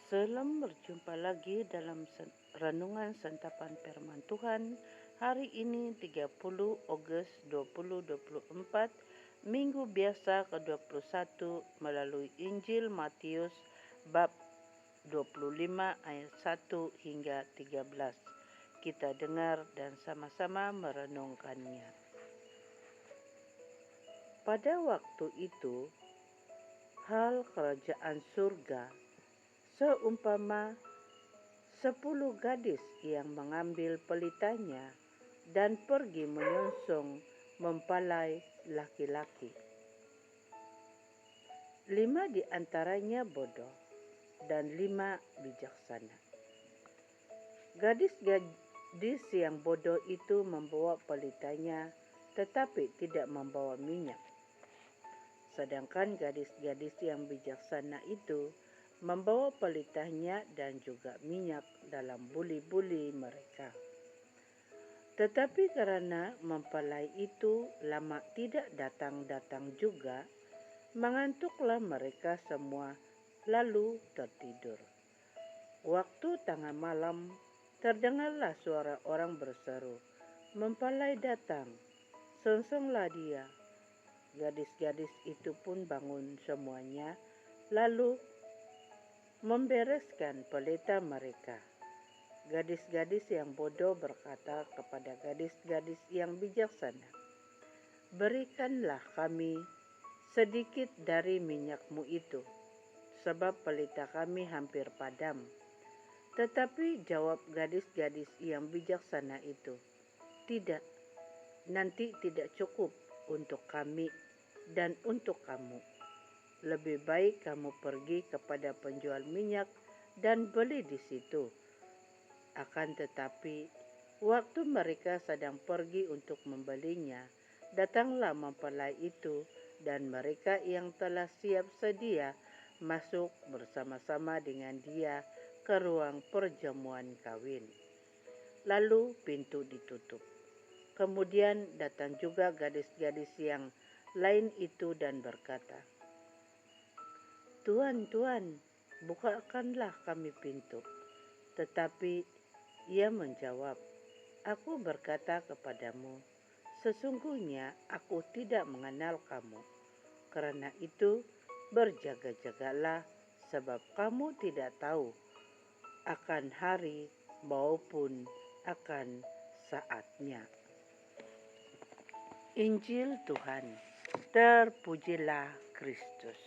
Selamat berjumpa lagi dalam renungan santapan firman Tuhan hari ini 30 Agustus 2024, Minggu biasa ke-21 melalui Injil Matius bab 25 ayat 1 hingga 13. Kita dengar dan sama-sama merenungkannya. Pada waktu itu, hal kerajaan surga seumpama 10 gadis yang mengambil pelitanya dan pergi menyongsong mempelai laki-laki. 5 di antaranya bodoh dan 5 bijaksana. Gadis-gadis yang bodoh itu membawa pelitanya tetapi tidak membawa minyak. Sedangkan gadis-gadis yang bijaksana itu membawa pelitanya dan juga minyak dalam buli-buli mereka. Tetapi karena mempelai itu lama tidak datang-datang juga, mengantuklah mereka semua lalu tertidur. Waktu tengah malam terdengarlah suara orang berseru, "Mempelai datang, songsonglah dia." Gadis-gadis itu pun bangun semuanya, lalu membereskan pelita mereka. Gadis-gadis yang bodoh berkata kepada gadis-gadis yang bijaksana, "Berikanlah kami sedikit dari minyakmu itu, sebab pelita kami hampir padam." Tetapi jawab gadis-gadis yang bijaksana itu, "Tidak, nanti tidak cukup untuk kami dan untuk kamu. Lebih baik kamu pergi kepada penjual minyak dan beli di situ." Akan tetapi, waktu mereka sedang pergi untuk membelinya, datanglah mempelai itu dan mereka yang telah siap sedia masuk bersama-sama dengan dia ke ruang perjamuan kawin. Lalu pintu ditutup. Kemudian datang juga gadis-gadis yang lain itu dan berkata, "Tuan, Tuan, bukakanlah kami pintu." Tetapi ia menjawab, "Aku berkata kepadamu, sesungguhnya aku tidak mengenal kamu. Karena itu berjaga-jagalah, sebab kamu tidak tahu akan hari maupun akan saatnya." Injil Tuhan, terpujilah Kristus.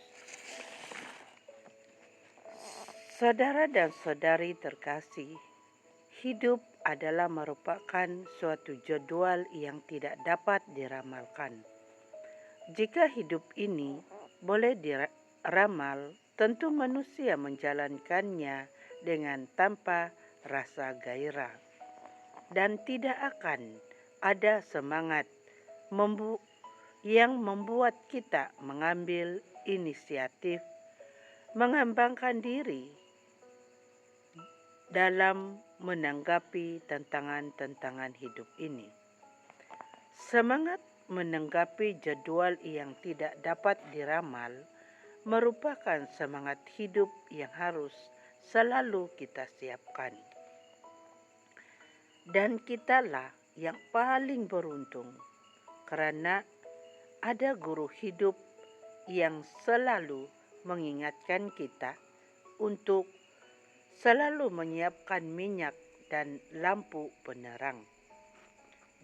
Saudara dan saudari terkasih, hidup adalah merupakan suatu jadwal yang tidak dapat diramalkan. Jika hidup ini boleh diramal, tentu manusia menjalankannya dengan tanpa rasa gairah. Dan tidak akan ada semangat yang membuat kita mengambil inisiatif, mengembangkan diri dalam menanggapi tantangan-tantangan hidup ini. Semangat menanggapi jadwal yang tidak dapat diramal merupakan semangat hidup yang harus selalu kita siapkan. Dan kitalah yang paling beruntung karena ada guru hidup yang selalu mengingatkan kita untuk selalu menyiapkan minyak dan lampu penerang.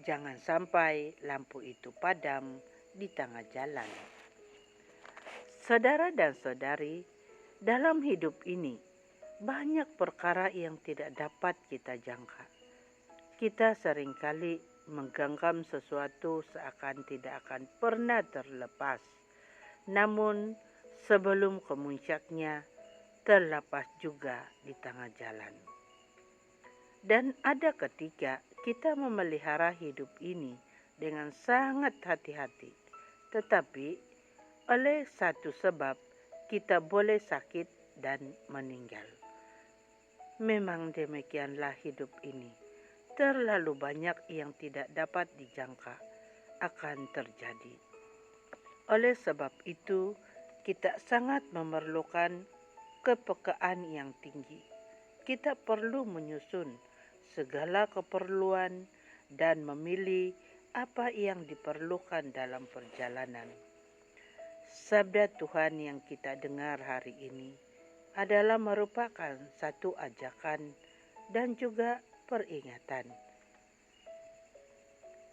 Jangan sampai lampu itu padam di tengah jalan. Saudara dan saudari, dalam hidup ini banyak perkara yang tidak dapat kita jangka. Kita seringkali menggenggam sesuatu seakan tidak akan pernah terlepas. Namun sebelum kemuncaknya terlepas juga di tengah jalan. Dan ada ketika kita memelihara hidup ini dengan sangat hati-hati, tetapi oleh satu sebab kita boleh sakit dan meninggal. Memang demikianlah hidup ini. Terlalu banyak yang tidak dapat dijangka akan terjadi. Oleh sebab itu, kita sangat memerlukan kepekaan yang tinggi. Kita perlu menyusun segala keperluan dan memilih apa yang diperlukan dalam perjalanan. Sabda Tuhan yang kita dengar hari ini adalah merupakan satu ajakan dan juga peringatan.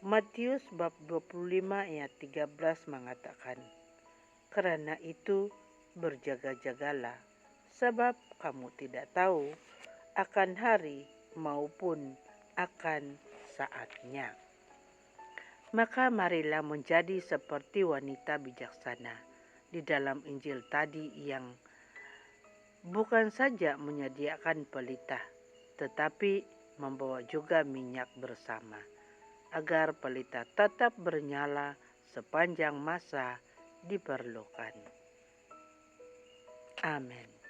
Matius bab 25 ayat 13 mengatakan, "Karena itu berjaga-jagalah, sebab kamu tidak tahu akan hari maupun akan saatnya." Maka marilah menjadi seperti wanita bijaksana di dalam Injil tadi yang bukan saja menyediakan pelita, tetapi membawa juga minyak bersama, agar pelita tetap bernyala sepanjang masa diperlukan. Amin.